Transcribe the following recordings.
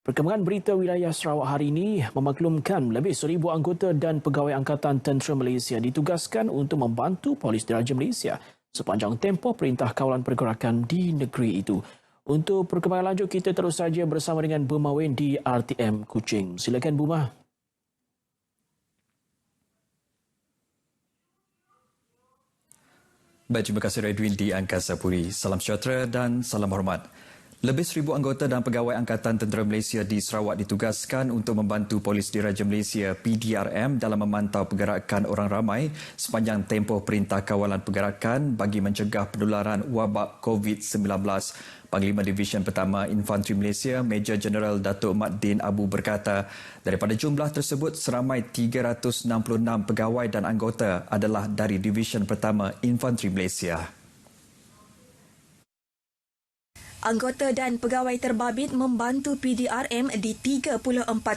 Perkembangan berita wilayah Sarawak hari ini memaklumkan lebih 1,000 anggota dan pegawai Angkatan Tentera Malaysia ditugaskan untuk membantu Polis Diraja Malaysia sepanjang tempoh Perintah Kawalan Pergerakan di negeri itu. Untuk perkembangan lanjut, kita terus saja bersama dengan Buma Wen di RTM Kuching. Silakan Buma. Baik, terima kasih Redwin di Angkasa Puri. Salam sejahtera dan salam hormat. Lebih 1,000 anggota dan pegawai Angkatan Tentera Malaysia di Sarawak ditugaskan untuk membantu Polis Diraja Malaysia PDRM dalam memantau pergerakan orang ramai sepanjang tempoh Perintah Kawalan Pergerakan bagi mencegah penularan wabak COVID-19. Panglima Divisyen Pertama Infanteri Malaysia, Major Jeneral Datuk Mat Din Abu berkata, daripada jumlah tersebut, seramai 366 pegawai dan anggota adalah dari Divisyen Pertama Infanteri Malaysia. Anggota dan pegawai terbabit membantu PDRM di 34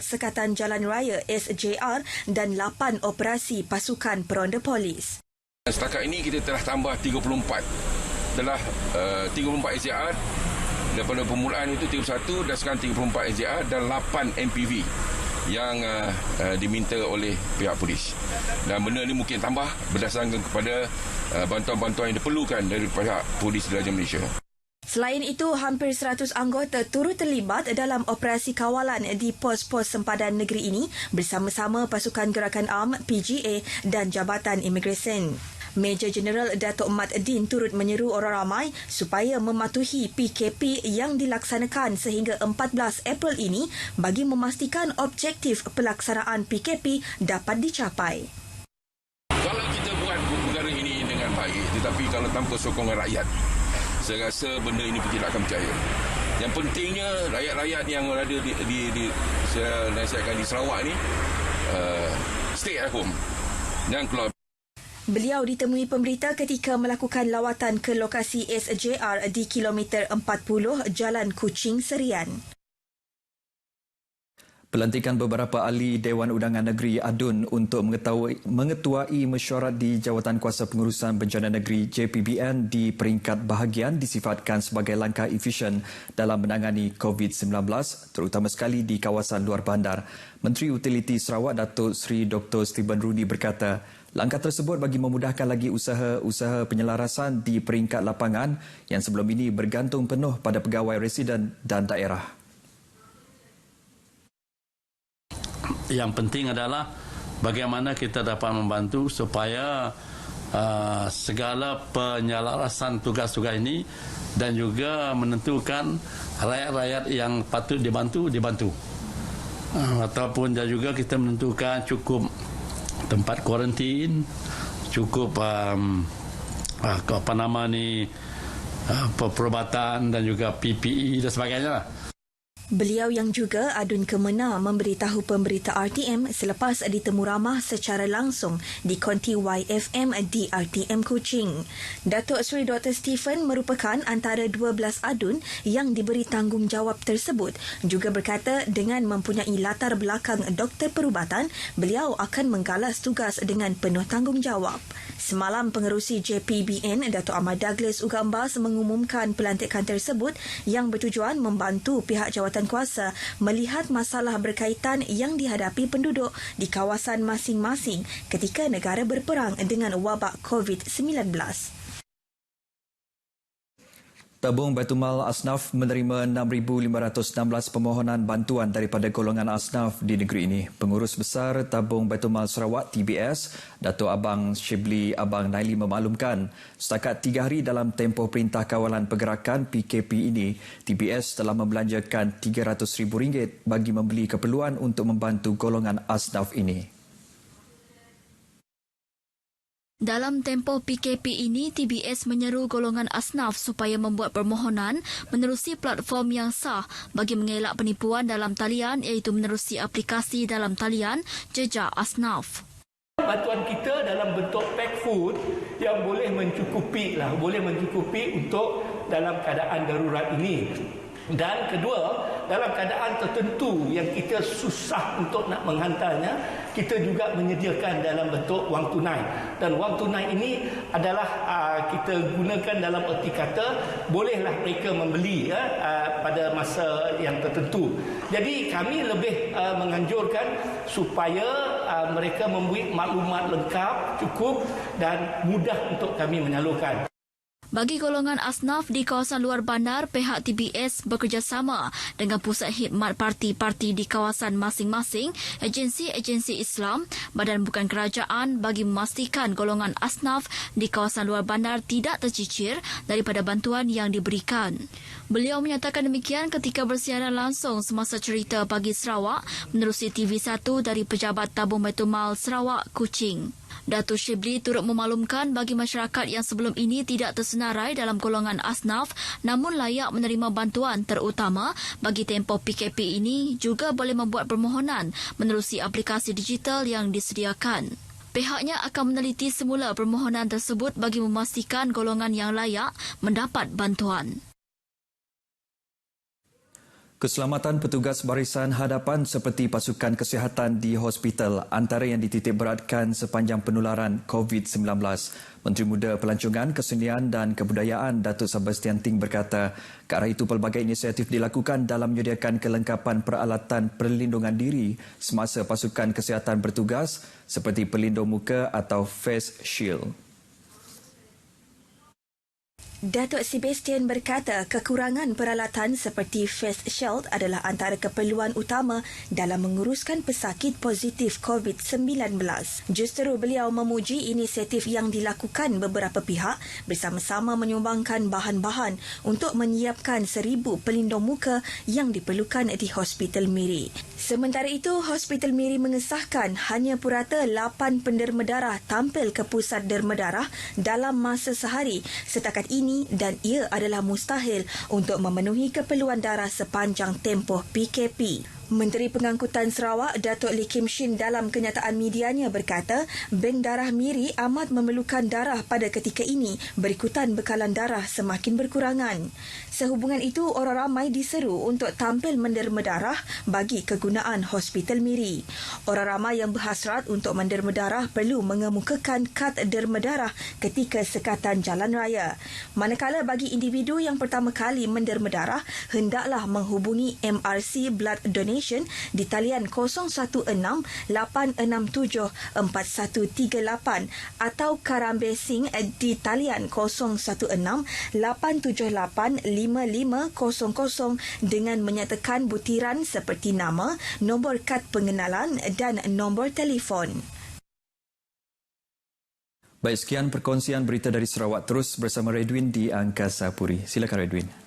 sekatan jalan raya SJR dan 8 operasi pasukan peronda polis. Setakat ini kita telah tambah 34. Telah 34 SJR. Daripada permulaan itu 31 dan sekarang 34 SJR dan 8 MPV yang diminta oleh pihak polis. Dan benda ini mungkin tambah berdasarkan kepada bantuan-bantuan yang diperlukan dari pihak Polis Diraja Malaysia. Selain itu, hampir 100 anggota turut terlibat dalam operasi kawalan di pos-pos sempadan negeri ini bersama-sama Pasukan Gerakan Am, PGA dan Jabatan Imigresen. Major Jeneral Datuk Mat Din turut menyeru orang ramai supaya mematuhi PKP yang dilaksanakan sehingga 14 April ini bagi memastikan objektif pelaksanaan PKP dapat dicapai. Kalau kita buat perkara ini dengan baik, tetapi kalau tanpa sokongan rakyat, saya rasa benda ini tidak akan berjaya. Yang pentingnya rakyat-rakyat yang berada di saya nasihatkan di Sarawak ni stay at home. Jangan keluar. Beliau ditemui pemberita ketika melakukan lawatan ke lokasi SJR di kilometer 40 Jalan Kuching Serian. Pelantikan beberapa ahli Dewan Undangan Negeri ADUN untuk mengetuai mesyuarat di Jawatan Kuasa Pengurusan Bencana Negeri JPBN di peringkat bahagian disifatkan sebagai langkah efisien dalam menangani COVID-19, terutama sekali di kawasan luar bandar. Menteri Utiliti Sarawak Datuk Seri Dr. Stephen Rooney berkata, langkah tersebut bagi memudahkan lagi usaha-usaha penyelarasan di peringkat lapangan yang sebelum ini bergantung penuh pada pegawai residen dan daerah. Yang penting adalah bagaimana kita dapat membantu supaya segala penyelarasan tugas-tugas ini dan juga menentukan rakyat-rakyat yang patut dibantu. Ataupun juga kita menentukan cukup tempat kuarantin, cukup perubatan dan juga PPE dan sebagainya. Beliau yang juga adun kemena memberitahu pemberita RTM selepas ditemu ramah secara langsung di konti YFM di RTM Kuching. Datuk Seri Dr. Stephen merupakan antara 12 adun yang diberi tanggungjawab tersebut. Juga berkata dengan mempunyai latar belakang doktor perubatan, beliau akan menggalas tugas dengan penuh tanggungjawab. Semalam pengerusi JPBN Datuk Ahmad Douglas Ugambas mengumumkan pelantikan tersebut yang bertujuan membantu pihak jawatan kuasa melihat masalah berkaitan yang dihadapi penduduk di kawasan masing-masing ketika negara berperang dengan wabak COVID-19. Tabung Baitulmal Asnaf menerima 6,516 permohonan bantuan daripada golongan asnaf di negeri ini. Pengurus Besar Tabung Baitulmal Sarawak TBS, Datuk Abang Shibli Abang Naili memaklumkan, setakat 3 hari dalam tempoh Perintah Kawalan Pergerakan PKP ini, TBS telah membelanjakan RM300,000 bagi membeli keperluan untuk membantu golongan asnaf ini. Dalam tempoh PKP ini, TBS menyeru golongan asnaf supaya membuat permohonan menerusi platform yang sah bagi mengelak penipuan dalam talian iaitu menerusi aplikasi dalam talian Jejak Asnaf. Bantuan kita dalam bentuk pack food yang boleh mencukupi untuk dalam keadaan darurat ini. Dan kedua, dalam keadaan tertentu yang kita susah untuk nak menghantarnya, kita juga menyediakan dalam bentuk wang tunai. Dan wang tunai ini adalah kita gunakan dalam erti kata, bolehlah mereka membeli pada masa yang tertentu. Jadi kami lebih menganjurkan supaya mereka membuat maklumat lengkap, cukup dan mudah untuk kami menyalurkan. Bagi golongan asnaf di kawasan luar bandar, pihak TBS bekerjasama dengan pusat khidmat parti-parti di kawasan masing-masing, agensi-agensi Islam, badan bukan kerajaan bagi memastikan golongan asnaf di kawasan luar bandar tidak tercicir daripada bantuan yang diberikan. Beliau menyatakan demikian ketika bersiaran langsung semasa cerita Pagi Sarawak menerusi TV1 dari Pejabat Tabung Baitul Mal Sarawak, Kuching. Datuk Shibli turut memaklumkan bagi masyarakat yang sebelum ini tidak tersenarai dalam golongan asnaf namun layak menerima bantuan terutama bagi tempoh PKP ini juga boleh membuat permohonan menerusi aplikasi digital yang disediakan. Pihaknya akan meneliti semula permohonan tersebut bagi memastikan golongan yang layak mendapat bantuan. Keselamatan petugas barisan hadapan seperti pasukan kesihatan di hospital antara yang dititik beratkan sepanjang penularan COVID-19. Menteri Muda Pelancongan, Kesenian dan Kebudayaan Datuk Sebastian Ting berkata, ke arah itu pelbagai inisiatif dilakukan dalam menyediakan kelengkapan peralatan perlindungan diri semasa pasukan kesihatan bertugas seperti pelindung muka atau face shield. Datuk Sebastian berkata kekurangan peralatan seperti face shield adalah antara keperluan utama dalam menguruskan pesakit positif COVID-19. Justeru beliau memuji inisiatif yang dilakukan beberapa pihak bersama-sama menyumbangkan bahan-bahan untuk menyiapkan 1,000 pelindung muka yang diperlukan di Hospital Miri. Sementara itu, Hospital Miri mengesahkan hanya purata 8 penderma darah tampil ke pusat derma darah dalam masa sehari setakat ini dan ia adalah mustahil untuk memenuhi keperluan darah sepanjang tempoh PKP. Menteri Pengangkutan Sarawak, Datuk Lee Kim Shin dalam kenyataan medianya berkata, Bank Darah Miri amat memerlukan darah pada ketika ini berikutan bekalan darah semakin berkurangan. Sehubungan itu, orang ramai diseru untuk tampil menderma darah bagi kegunaan Hospital Miri. Orang ramai yang berhasrat untuk menderma darah perlu mengemukakan kad derma darah ketika sekatan jalan raya. Manakala bagi individu yang pertama kali menderma darah, hendaklah menghubungi MRC Blood Donation di talian 016-867-4138 atau Karambe Singh di talian 016-878-5500 dengan menyatakan butiran seperti nama, nombor kad pengenalan dan nombor telefon. Baik, sekian perkongsian berita dari Sarawak. Terus bersama Redwin di Angkasa Puri. Silakan Redwin.